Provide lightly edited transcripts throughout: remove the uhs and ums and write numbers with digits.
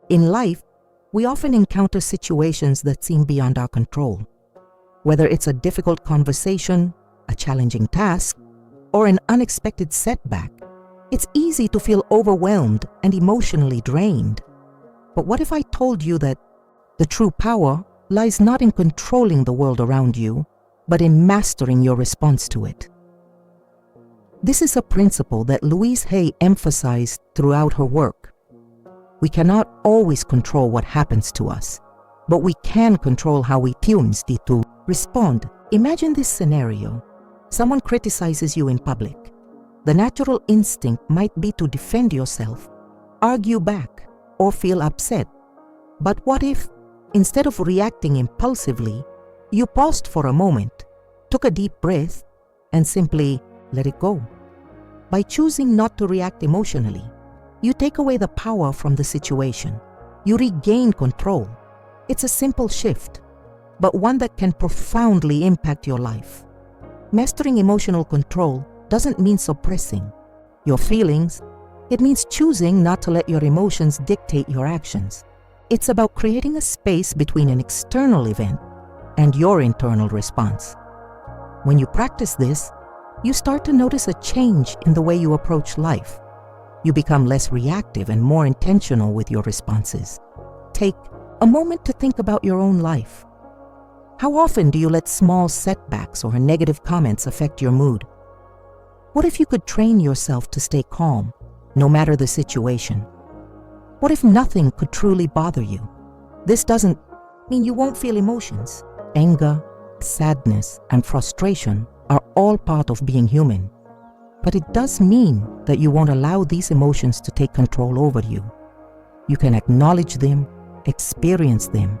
In life, we often encounter situations that seem beyond our control. Whether it's a difficult conversation, a challenging task, or an unexpected setback, it's easy to feel overwhelmed and emotionally drained. But what if I told you that the true power lies not in controlling the world around you, but in mastering your response to it? This is a principle that Louise Hay emphasized throughout her work. We cannot always control what happens to us, but we can control how we to respond. Imagine this scenario. Someone criticizes you in public. The natural instinct might be to defend yourself, argue back, or feel upset. But what if, instead of reacting impulsively, you paused for a moment, took a deep breath, and simply let it go? By choosing not to react emotionally, you take away the power from the situation. You regain control. It's a simple shift, but one that can profoundly impact your life. Mastering emotional control doesn't mean suppressing your feelings. It means choosing not to let your emotions dictate your actions. It's about creating a space between an external event and your internal response. When you practice this, you start to notice a change in the way you approach life. You become less reactive and more intentional with your responses. Take a moment to think about your own life. How often do you let small setbacks or negative comments affect your mood? What if you could train yourself to stay calm, no matter the situation? What if nothing could truly bother you? This doesn't mean you won't feel emotions. Anger, sadness, and frustration are all part of being human. But it does mean that you won't allow these emotions to take control over you. You can acknowledge them, experience them,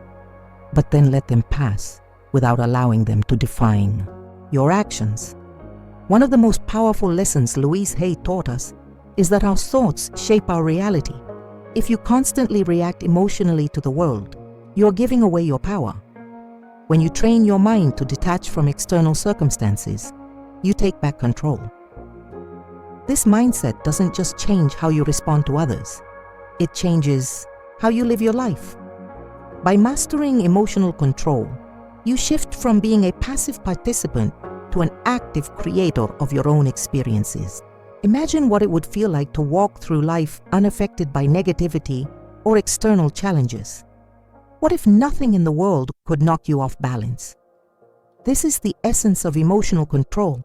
but then let them pass without allowing them to define your actions. One of the most powerful lessons Louise Hay taught us is that our thoughts shape our reality. If you constantly react emotionally to the world, you're giving away your power. When you train your mind to detach from external circumstances, you take back control. This mindset doesn't just change how you respond to others, it changes how you live your life. By mastering emotional control, you shift from being a passive participant to an active creator of your own experiences. Imagine what it would feel like to walk through life unaffected by negativity or external challenges. What if nothing in the world could knock you off balance? This is the essence of emotional control,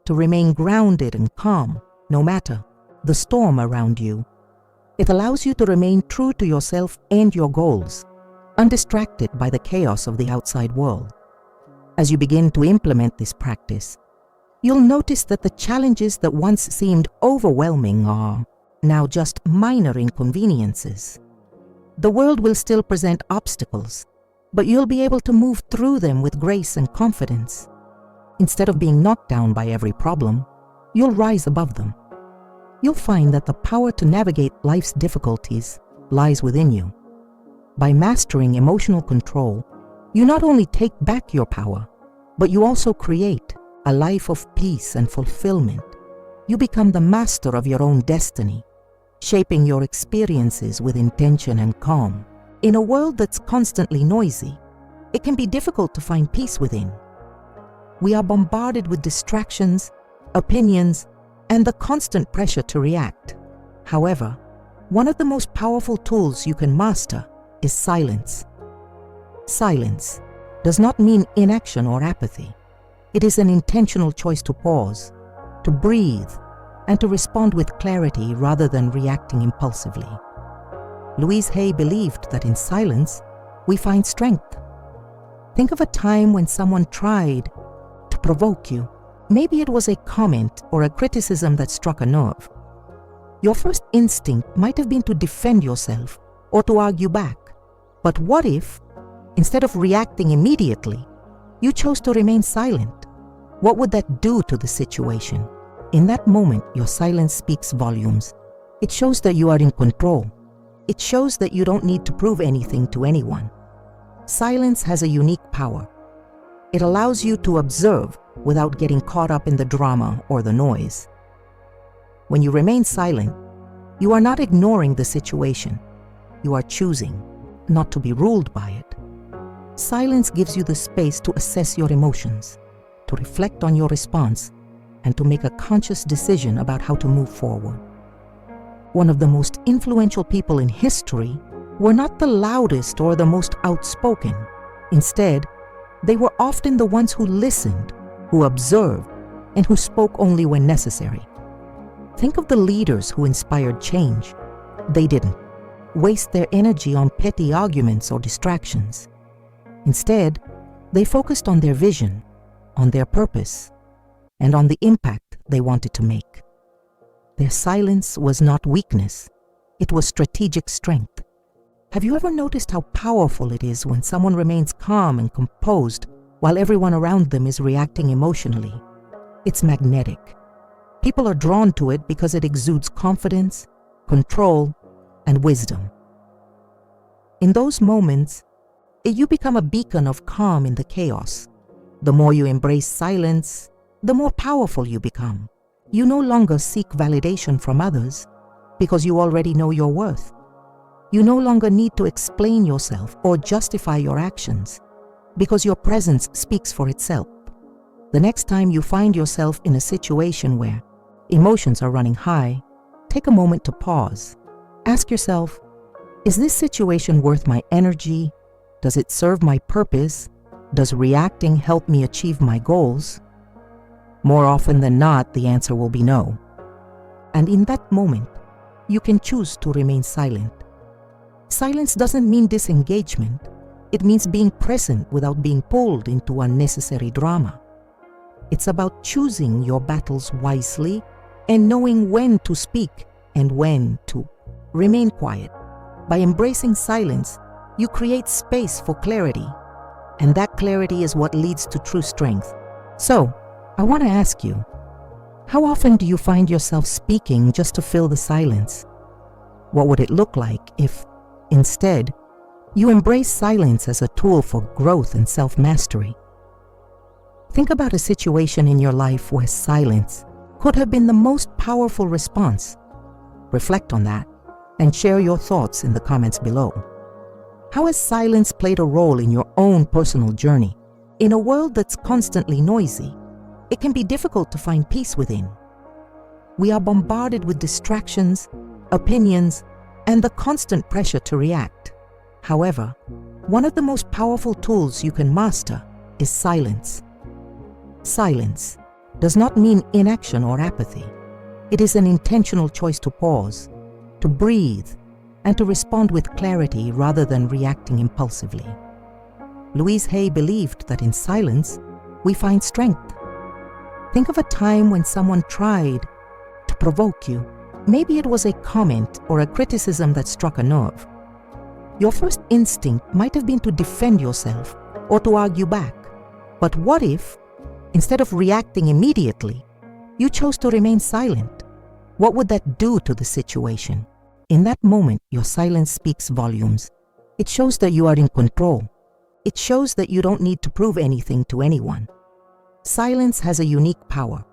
to remain grounded and calm, no matter the storm around you. It allows you to remain true to yourself and your goals, undistracted by the chaos of the outside world. As you begin to implement this practice, you'll notice that the challenges that once seemed overwhelming are now just minor inconveniences. The world will still present obstacles, but you'll be able to move through them with grace and confidence. Instead of being knocked down by every problem, you'll rise above them. You'll find that the power to navigate life's difficulties lies within you. By mastering emotional control, you not only take back your power, but you also create a life of peace and fulfillment. You become the master of your own destiny, shaping your experiences with intention and calm. In a world that's constantly noisy, it can be difficult to find peace within. We are bombarded with distractions, opinions, and the constant pressure to react. However, one of the most powerful tools you can master is silence. Silence does not mean inaction or apathy. It is an intentional choice to pause, to breathe, and to respond with clarity rather than reacting impulsively. Louise Hay believed that in silence, we find strength. Think of a time when someone tried to provoke you. Maybe it was a comment or a criticism that struck a nerve. Your first instinct might have been to defend yourself or to argue back. But what if, instead of reacting immediately, you chose to remain silent? What would that do to the situation? In that moment, your silence speaks volumes. It shows that you are in control. It shows that you don't need to prove anything to anyone. Silence has a unique power. It allows you to observe without getting caught up in the drama or the noise. When you remain silent, you are not ignoring the situation. You are choosing not to be ruled by it. Silence gives you the space to assess your emotions, to reflect on your response, and to make a conscious decision about how to move forward. One of the most influential people in history were not the loudest or the most outspoken. Instead, they were often the ones who listened, who observed, and who spoke only when necessary. Think of the leaders who inspired change. They didn't waste their energy on petty arguments or distractions. Instead, they focused on their vision, on their purpose, and on the impact they wanted to make. Their silence was not weakness, it was strategic strength. Have you ever noticed how powerful it is when someone remains calm and composed while everyone around them is reacting emotionally? It's magnetic. People are drawn to it because it exudes confidence, control, and wisdom. In those moments, you become a beacon of calm in the chaos. The more you embrace silence, the more powerful you become. You no longer seek validation from others because you already know your worth. You no longer need to explain yourself or justify your actions because your presence speaks for itself. The next time you find yourself in a situation where emotions are running high, take a moment to pause. Ask yourself, is this situation worth my energy? Does it serve my purpose? Does reacting help me achieve my goals? More often than not, the answer will be no. And in that moment, you can choose to remain silent. Silence doesn't mean disengagement. It means being present without being pulled into unnecessary drama. It's about choosing your battles wisely and knowing when to speak and when to remain quiet. By embracing silence, you create space for clarity, and that clarity is what leads to true strength. So, I want to ask you, how often do you find yourself speaking just to fill the silence? What would it look like if, instead, you embrace silence as a tool for growth and self-mastery? Think about a situation in your life where silence could have been the most powerful response. Reflect on that and share your thoughts in the comments below. How has silence played a role in your own personal journey? In a world that's constantly noisy, it can be difficult to find peace within. We are bombarded with distractions, opinions, and the constant pressure to react. However, one of the most powerful tools you can master is silence. Silence does not mean inaction or apathy. It is an intentional choice to pause, to breathe, and to respond with clarity rather than reacting impulsively. Louise Hay believed that in silence, we find strength. Think of a time when someone tried to provoke you. Maybe it was a comment or a criticism that struck a nerve. Your first instinct might have been to defend yourself or to argue back. But what if, instead of reacting immediately, you chose to remain silent? What would that do to the situation? In that moment, your silence speaks volumes. It shows that you are in control. It shows that you don't need to prove anything to anyone. Silence has a unique power.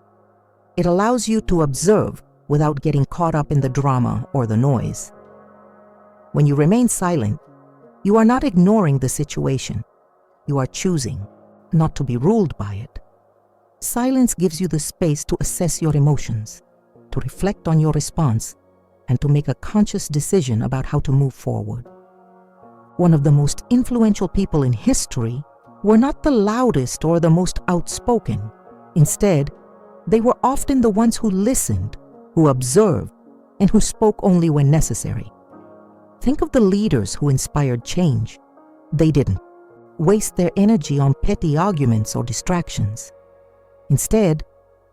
It allows you to observe without getting caught up in the drama or the noise. When you remain silent, you are not ignoring the situation. You are choosing not to be ruled by it. Silence gives you the space to assess your emotions, to reflect on your response, and to make a conscious decision about how to move forward. One of the most influential people in history were not the loudest or the most outspoken. Instead, they were often the ones who listened, who observed, and who spoke only when necessary. Think of the leaders who inspired change. They didn't waste their energy on petty arguments or distractions. Instead,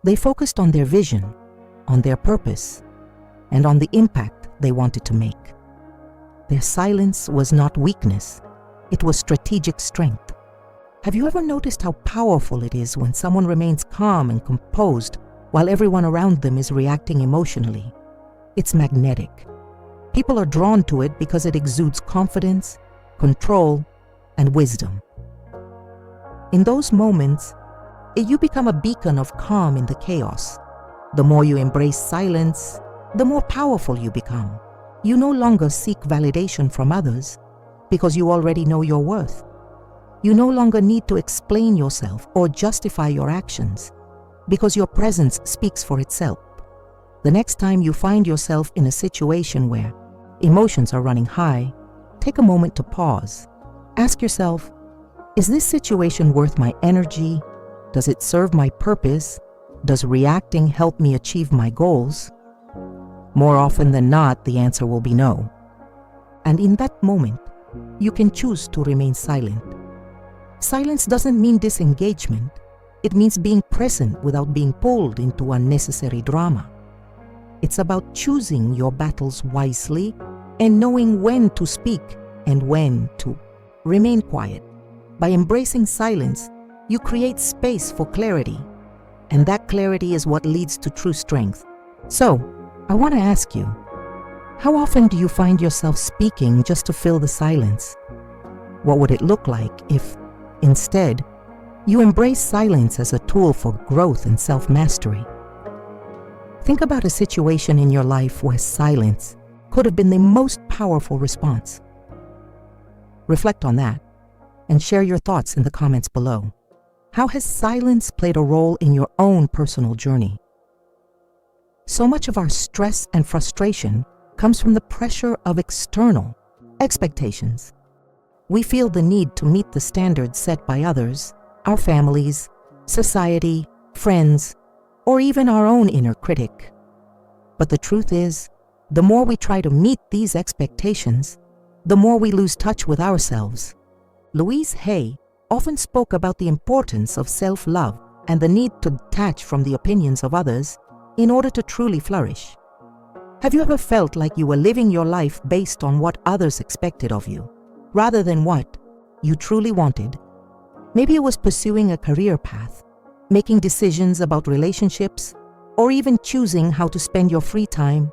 they focused on their vision, on their purpose, and on the impact they wanted to make. Their silence was not weakness, it was strategic strength. Have you ever noticed how powerful it is when someone remains calm and composed while everyone around them is reacting emotionally? It's magnetic. People are drawn to it because it exudes confidence, control, and wisdom. In those moments, you become a beacon of calm in the chaos. The more you embrace silence, the more powerful you become. You no longer seek validation from others because you already know your worth. You no longer need to explain yourself or justify your actions because your presence speaks for itself. The next time you find yourself in a situation where emotions are running high, take a moment to pause. Ask yourself, is this situation worth my energy? Does it serve my purpose? Does reacting help me achieve my goals? More often than not, the answer will be no. And in that moment, you can choose to remain silent. Silence doesn't mean disengagement. It means being present without being pulled into unnecessary drama. It's about choosing your battles wisely and knowing when to speak and when to remain quiet. By embracing silence, you create space for clarity, and that clarity is what leads to true strength. So, I want to ask you, how often do you find yourself speaking just to fill the silence? What would it look like if, instead, you embrace silence as a tool for growth and self-mastery? Think about a situation in your life where silence could have been the most powerful response. Reflect on that and share your thoughts in the comments below. How has silence played a role in your own personal journey? So much of our stress and frustration comes from the pressure of external expectations. We feel the need to meet the standards set by others, our families, society, friends, or even our own inner critic. But the truth is, the more we try to meet these expectations, the more we lose touch with ourselves. Louise Hay often spoke about the importance of self-love and the need to detach from the opinions of others in order to truly flourish. Have you ever felt like you were living your life based on what others expected of you, rather than what you truly wanted? Maybe it was pursuing a career path, making decisions about relationships, or even choosing how to spend your free time,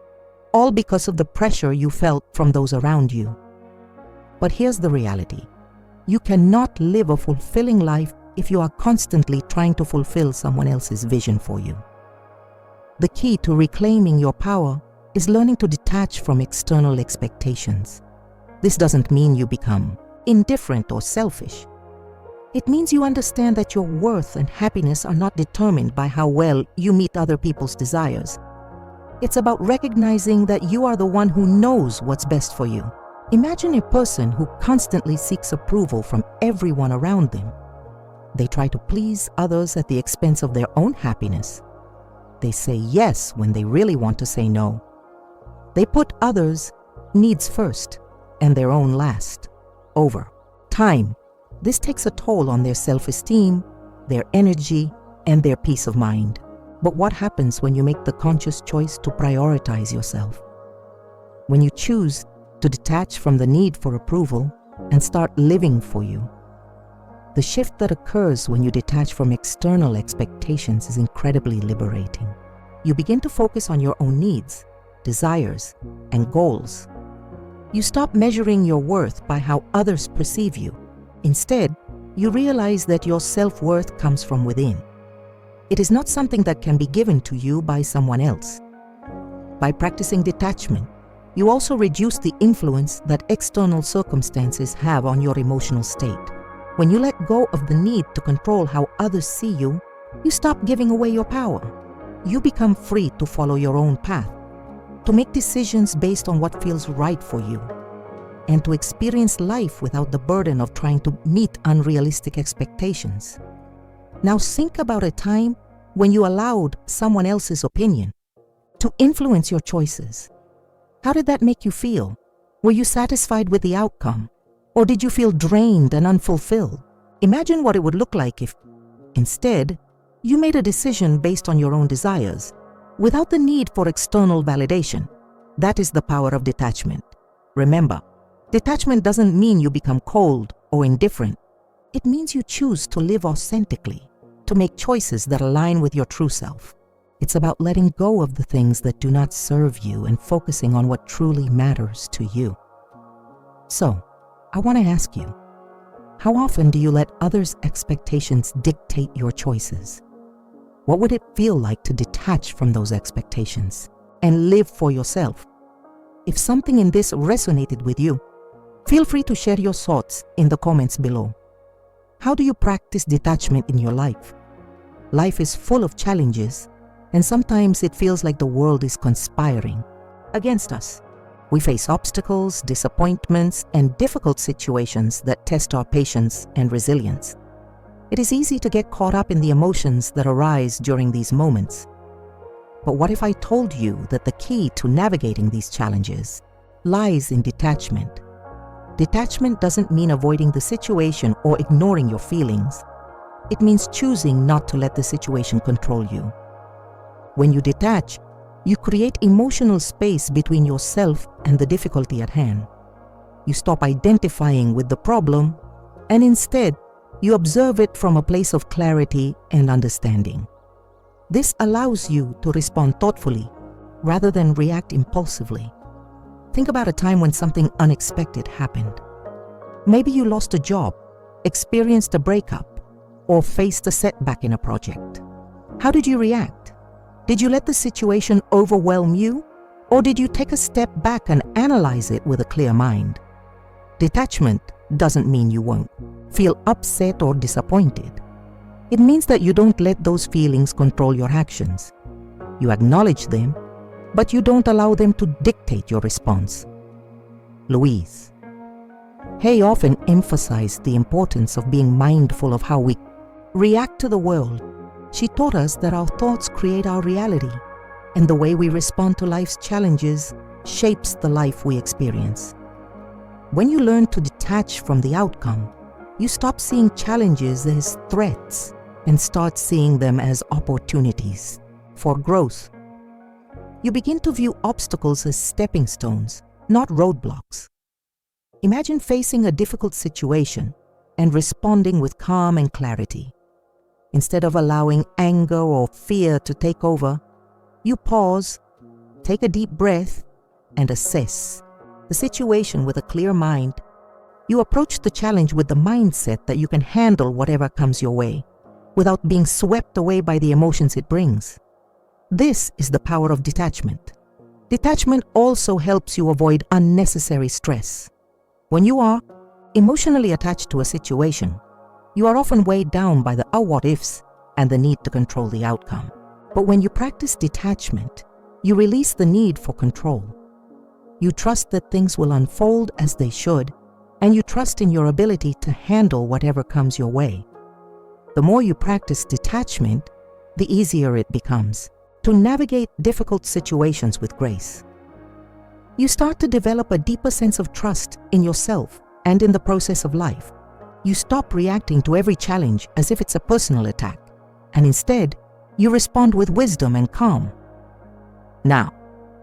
all because of the pressure you felt from those around you. But here's the reality. You cannot live a fulfilling life if you are constantly trying to fulfill someone else's vision for you. The key to reclaiming your power is learning to detach from external expectations. This doesn't mean you become indifferent or selfish. It means you understand that your worth and happiness are not determined by how well you meet other people's desires. It's about recognizing that you are the one who knows what's best for you. Imagine a person who constantly seeks approval from everyone around them. They try to please others at the expense of their own happiness. They say yes when they really want to say no. They put others' needs first and their own last. Over time, this takes a toll on their self-esteem, their energy, and their peace of mind. But what happens when you make the conscious choice to prioritize yourself? When you choose to detach from the need for approval and start living for you. The shift that occurs when you detach from external expectations is incredibly liberating. You begin to focus on your own needs, desires, and goals. You stop measuring your worth by how others perceive you. Instead, you realize that your self-worth comes from within. It is not something that can be given to you by someone else. By practicing detachment, you also reduce the influence that external circumstances have on your emotional state. When you let go of the need to control how others see you, you stop giving away your power. You become free to follow your own path, to make decisions based on what feels right for you, and to experience life without the burden of trying to meet unrealistic expectations. Now think about a time when you allowed someone else's opinion to influence your choices. How did that make you feel? Were you satisfied with the outcome? Or did you feel drained and unfulfilled? Imagine what it would look like if, instead, you made a decision based on your own desires, without the need for external validation. That is the power of detachment. Remember, detachment doesn't mean you become cold or indifferent. It means you choose to live authentically, to make choices that align with your true self. It's about letting go of the things that do not serve you and focusing on what truly matters to you. So, I want to ask you, how often do you let others' expectations dictate your choices? What would it feel like to detach from those expectations and live for yourself? If something in this resonated with you, feel free to share your thoughts in the comments below. How do you practice detachment in your life? Life is full of challenges, and sometimes it feels like the world is conspiring against us. We face obstacles, disappointments, and difficult situations that test our patience and resilience. It is easy to get caught up in the emotions that arise during these moments. But what if I told you that the key to navigating these challenges lies in detachment? Detachment doesn't mean avoiding the situation or ignoring your feelings. It means choosing not to let the situation control you. When you detach, you create emotional space between yourself and the difficulty at hand. You stop identifying with the problem, and instead, you observe it from a place of clarity and understanding. This allows you to respond thoughtfully rather than react impulsively. Think about a time when something unexpected happened. Maybe you lost a job, experienced a breakup, or faced a setback in a project. How did you react? Did you let the situation overwhelm you, or did you take a step back and analyze it with a clear mind? Detachment doesn't mean you won't feel upset or disappointed. It means that you don't let those feelings control your actions. You acknowledge them, but you don't allow them to dictate your response. Louise Hay often emphasized the importance of being mindful of how we react to the world. She taught us that our thoughts create our reality, and the way we respond to life's challenges shapes the life we experience. When you learn to detach from the outcome, you stop seeing challenges as threats and start seeing them as opportunities for growth. You begin to view obstacles as stepping stones, not roadblocks. Imagine facing a difficult situation and responding with calm and clarity. Instead of allowing anger or fear to take over, you pause, take a deep breath, and assess the situation with a clear mind. You approach the challenge with the mindset that you can handle whatever comes your way, without being swept away by the emotions it brings. This is the power of detachment. Detachment also helps you avoid unnecessary stress. When you are emotionally attached to a situation, you are often weighed down by the what-ifs and the need to control the outcome. But when you practice detachment, you release the need for control. You trust that things will unfold as they should, and you trust in your ability to handle whatever comes your way. The more you practice detachment, the easier it becomes to navigate difficult situations with grace. You start to develop a deeper sense of trust in yourself and in the process of life. You stop reacting to every challenge as if it's a personal attack, and instead, you respond with wisdom and calm. Now,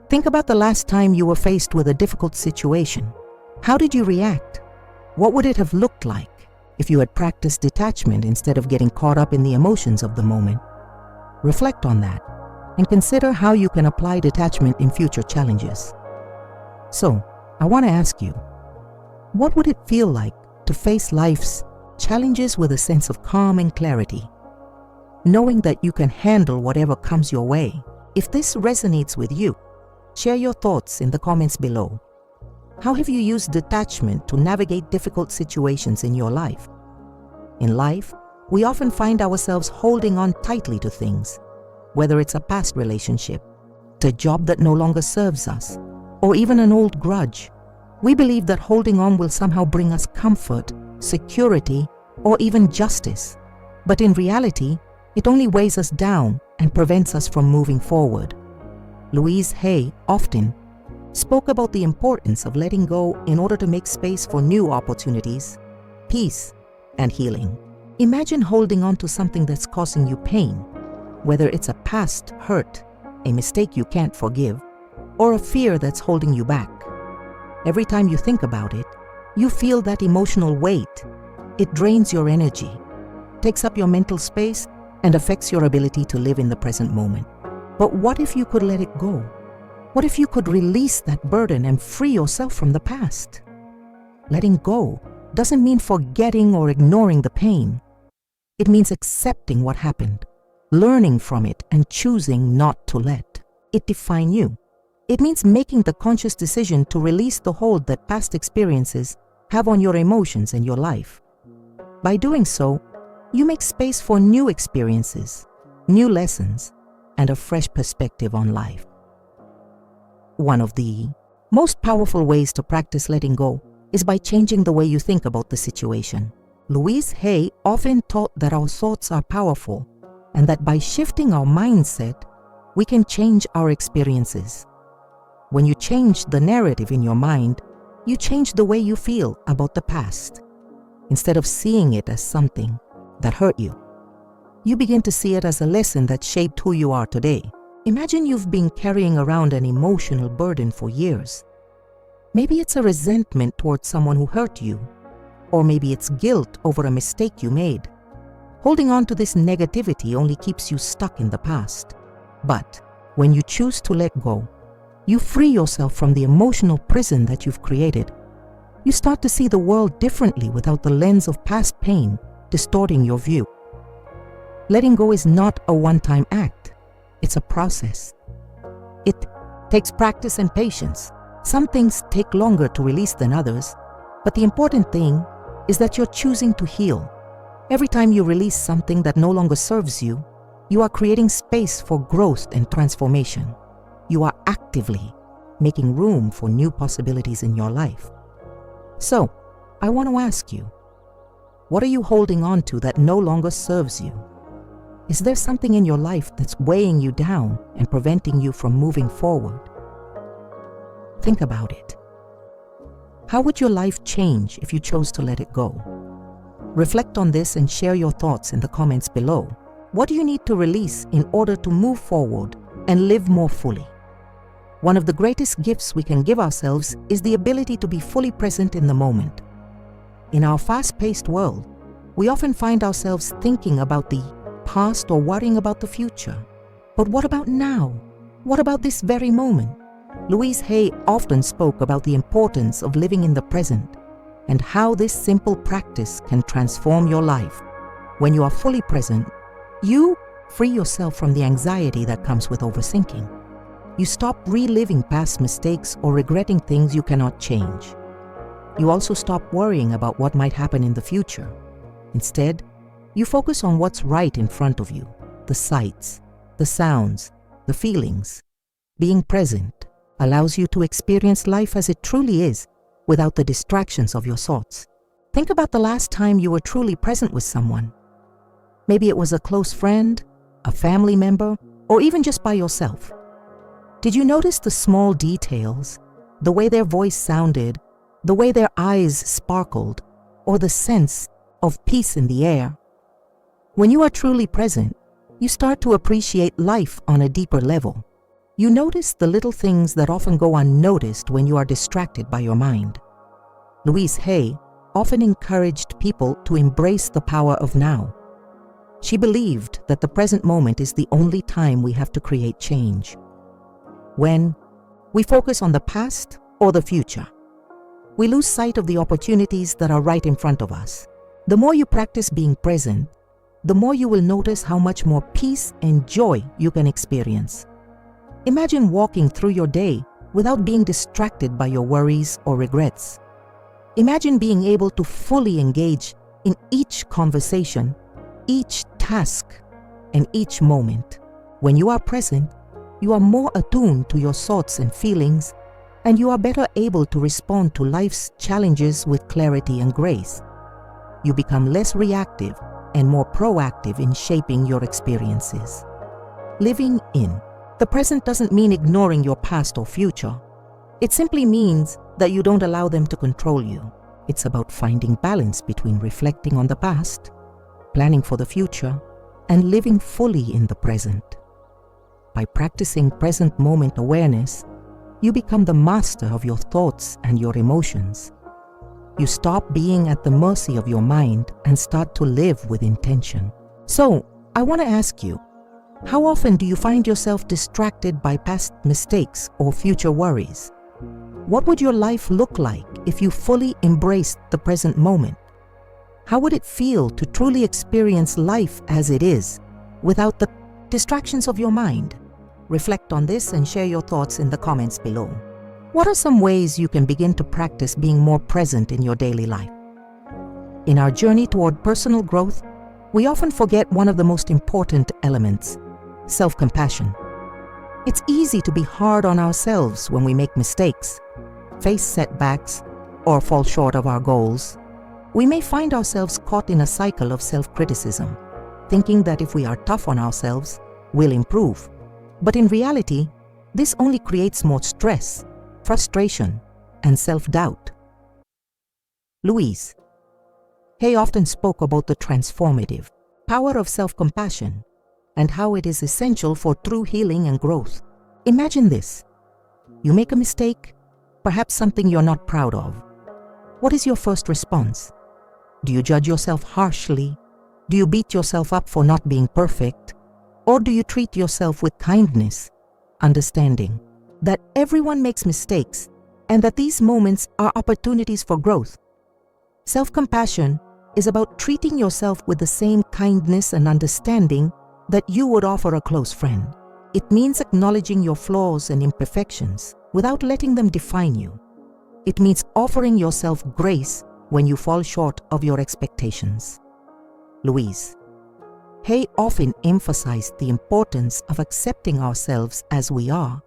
think about the last time you were faced with a difficult situation. How did you react? What would it have looked like if you had practiced detachment instead of getting caught up in the emotions of the moment? Reflect on that and consider how you can apply detachment in future challenges. So, I want to ask you, what would it feel like to face life's challenges with a sense of calm and clarity, knowing that you can handle whatever comes your way? If this resonates with you, share your thoughts in the comments below. How have you used detachment to navigate difficult situations in your life? In life, we often find ourselves holding on tightly to things, whether it's a past relationship, a job that no longer serves us, or even an old grudge. We believe that holding on will somehow bring us comfort, security, or even justice. But in reality, it only weighs us down and prevents us from moving forward. Louise Hay often spoke about the importance of letting go in order to make space for new opportunities, peace, and healing. Imagine holding on to something that's causing you pain, whether it's a past hurt, a mistake you can't forgive, or a fear that's holding you back. Every time you think about it, you feel that emotional weight. It drains your energy, takes up your mental space, and affects your ability to live in the present moment. But what if you could let it go? What if you could release that burden and free yourself from the past? Letting go doesn't mean forgetting or ignoring the pain. It means accepting what happened, learning from it, and choosing not to let it define you. It means making the conscious decision to release the hold that past experiences have on your emotions and your life. By doing so, you make space for new experiences, new lessons, and a fresh perspective on life. One of the most powerful ways to practice letting go is by changing the way you think about the situation. Louise Hay often taught that our thoughts are powerful and that by shifting our mindset, we can change our experiences. When you change the narrative in your mind, you change the way you feel about the past. Instead of seeing it as something that hurt you, you begin to see it as a lesson that shaped who you are today. Imagine you've been carrying around an emotional burden for years. Maybe it's a resentment towards someone who hurt you, or maybe it's guilt over a mistake you made. Holding on to this negativity only keeps you stuck in the past. But when you choose to let go, you free yourself from the emotional prison that you've created. You start to see the world differently without the lens of past pain distorting your view. Letting go is not a one-time act. It's a process. It takes practice and patience. Some things take longer to release than others, but the important thing is that you're choosing to heal. Every time you release something that no longer serves you, you are creating space for growth and transformation. You are actively making room for new possibilities in your life. So, I want to ask you, what are you holding on to that no longer serves you? Is there something in your life that's weighing you down and preventing you from moving forward? Think about it. How would your life change if you chose to let it go? Reflect on this and share your thoughts in the comments below. What do you need to release in order to move forward and live more fully? One of the greatest gifts we can give ourselves is the ability to be fully present in the moment. In our fast-paced world, we often find ourselves thinking about the past or worrying about the future. But what about now? What about this very moment? Louise Hay often spoke about the importance of living in the present and how this simple practice can transform your life. When you are fully present, you free yourself from the anxiety that comes with overthinking. You stop reliving past mistakes or regretting things you cannot change. You also stop worrying about what might happen in the future. Instead, you focus on what's right in front of you, the sights, the sounds, the feelings. Being present allows you to experience life as it truly is without the distractions of your thoughts. Think about the last time you were truly present with someone. Maybe it was a close friend, a family member, or even just by yourself. Did you notice the small details, the way their voice sounded, the way their eyes sparkled, or the sense of peace in the air? When you are truly present, you start to appreciate life on a deeper level. You notice the little things that often go unnoticed when you are distracted by your mind. Louise Hay often encouraged people to embrace the power of now. She believed that the present moment is the only time we have to create change. When we focus on the past or the future, we lose sight of the opportunities that are right in front of us. The more you practice being present, the more you will notice how much more peace and joy you can experience. Imagine walking through your day without being distracted by your worries or regrets. Imagine being able to fully engage in each conversation, each task, and each moment. When you are present, you are more attuned to your thoughts and feelings, and you are better able to respond to life's challenges with clarity and grace. You become less reactive and more proactive in shaping your experiences. Living in the present doesn't mean ignoring your past or future. It simply means that you don't allow them to control you. It's about finding balance between reflecting on the past, planning for the future, and living fully in the present. By practicing present moment awareness, you become the master of your thoughts and your emotions. You stop being at the mercy of your mind and start to live with intention. So, I want to ask you, how often do you find yourself distracted by past mistakes or future worries? What would your life look like if you fully embraced the present moment? How would it feel to truly experience life as it is, without the distractions of your mind? Reflect on this and share your thoughts in the comments below. What are some ways you can begin to practice being more present in your daily life? In our journey toward personal growth, we often forget one of the most important elements: self-compassion. It's easy to be hard on ourselves when we make mistakes, face setbacks, or fall short of our goals. We may find ourselves caught in a cycle of self-criticism, thinking that if we are tough on ourselves, we'll improve. But in reality, this only creates more stress, frustration, and self-doubt. Louise Hay often spoke about the transformative power of self-compassion and how it is essential for true healing and growth. Imagine this. You make a mistake, perhaps something you're not proud of. What is your first response? Do you judge yourself harshly? Do you beat yourself up for not being perfect? Or do you treat yourself with kindness, understanding that everyone makes mistakes and that these moments are opportunities for growth? Self-compassion is about treating yourself with the same kindness and understanding that you would offer a close friend. It means acknowledging your flaws and imperfections without letting them define you. It means offering yourself grace when you fall short of your expectations. Louise Hay often emphasized the importance of accepting ourselves as we are,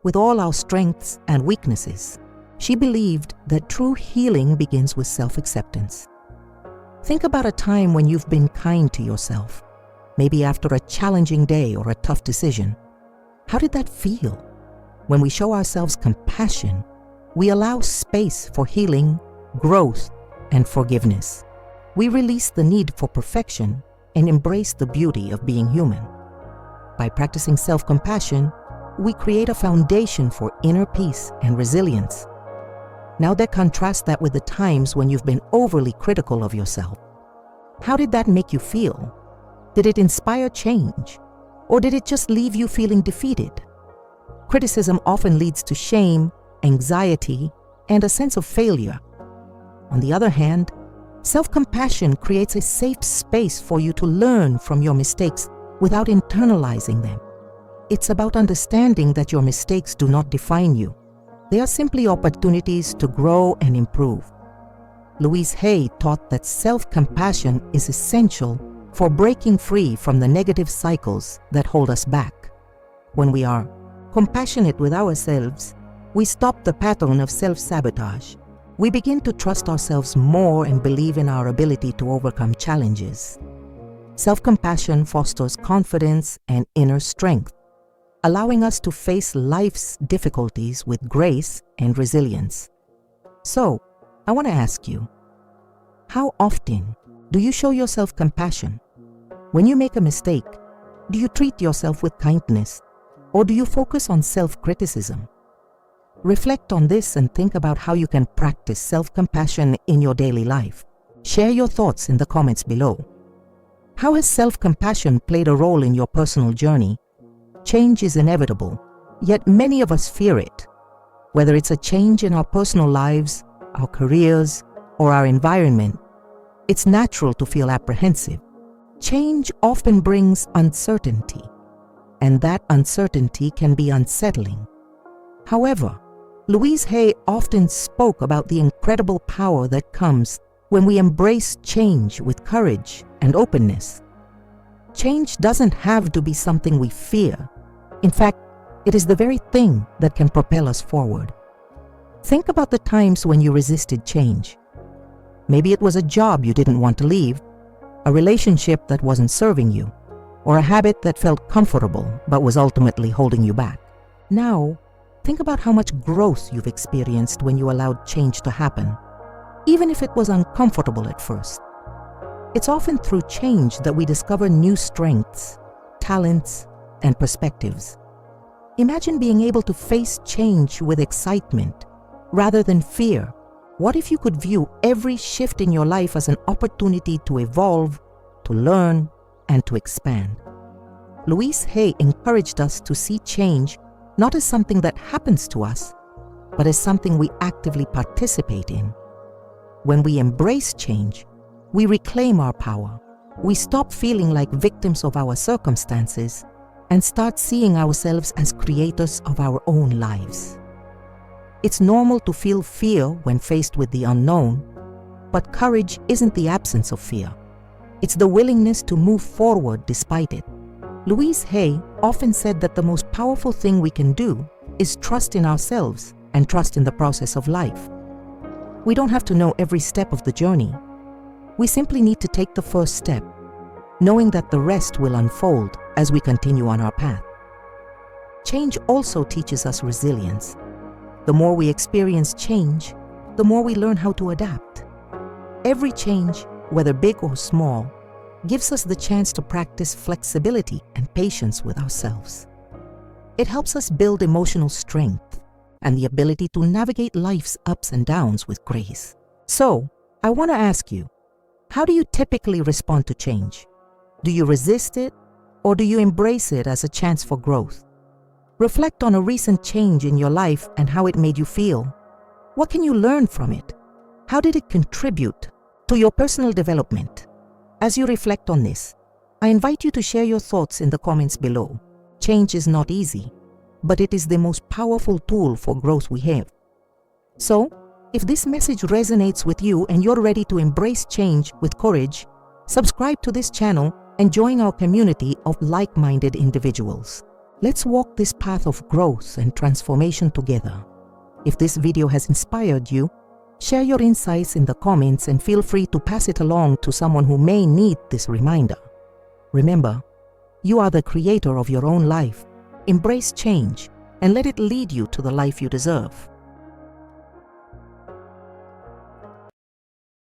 with all our strengths and weaknesses. She believed that true healing begins with self-acceptance. Think about a time when you've been kind to yourself, maybe after a challenging day or a tough decision. How did that feel? When we show ourselves compassion, we allow space for healing, growth, and forgiveness. We release the need for perfection and embrace the beauty of being human. By practicing self-compassion, we create a foundation for inner peace and resilience. Now contrast that with the times when you've been overly critical of yourself. How did that make you feel? Did it inspire change? Or did it just leave you feeling defeated? Criticism often leads to shame, anxiety, and a sense of failure. On the other hand, self-compassion creates a safe space for you to learn from your mistakes without internalizing them. It's about understanding that your mistakes do not define you. They are simply opportunities to grow and improve. Louise Hay taught that self-compassion is essential for breaking free from the negative cycles that hold us back. When we are compassionate with ourselves, we stop the pattern of self-sabotage. We begin to trust ourselves more and believe in our ability to overcome challenges. Self-compassion fosters confidence and inner strength, allowing us to face life's difficulties with grace and resilience. So, I want to ask you, how often do you show yourself compassion? When you make a mistake, do you treat yourself with kindness, or do you focus on self-criticism? Reflect on this and think about how you can practice self-compassion in your daily life. Share your thoughts in the comments below. How has self-compassion played a role in your personal journey? Change is inevitable, yet many of us fear it. Whether it's a change in our personal lives, our careers, or our environment, it's natural to feel apprehensive. Change often brings uncertainty, and that uncertainty can be unsettling. However, Louise Hay often spoke about the incredible power that comes when we embrace change with courage and openness. Change doesn't have to be something we fear. In fact, it is the very thing that can propel us forward. Think about the times when you resisted change. Maybe it was a job you didn't want to leave, a relationship that wasn't serving you, or a habit that felt comfortable but was ultimately holding you back. Now, think about how much growth you've experienced when you allowed change to happen, even if it was uncomfortable at first. It's often through change that we discover new strengths, talents, and perspectives. Imagine being able to face change with excitement rather than fear. What if you could view every shift in your life as an opportunity to evolve, to learn, and to expand? Louise Hay encouraged us to see change not as something that happens to us, but as something we actively participate in. When we embrace change, we reclaim our power. We stop feeling like victims of our circumstances and start seeing ourselves as creators of our own lives. It's normal to feel fear when faced with the unknown, but courage isn't the absence of fear. It's the willingness to move forward despite it. Louise Hay often said that the most powerful thing we can do is trust in ourselves and trust in the process of life. We don't have to know every step of the journey. We simply need to take the first step, knowing that the rest will unfold as we continue on our path. Change also teaches us resilience. The more we experience change, the more we learn how to adapt. Every change, whether big or small, gives us the chance to practice flexibility and patience with ourselves. It helps us build emotional strength and the ability to navigate life's ups and downs with grace. So, I want to ask you, how do you typically respond to change? Do you resist it, or do you embrace it as a chance for growth? Reflect on a recent change in your life and how it made you feel. What can you learn from it? How did it contribute to your personal development? As you reflect on this, I invite you to share your thoughts in the comments below. Change is not easy, but it is the most powerful tool for growth we have. So, if this message resonates with you and you're ready to embrace change with courage, subscribe to this channel and join our community of like-minded individuals. Let's walk this path of growth and transformation together. If this video has inspired you, share your insights in the comments and feel free to pass it along to someone who may need this reminder. Remember, you are the creator of your own life. Embrace change and let it lead you to the life you deserve.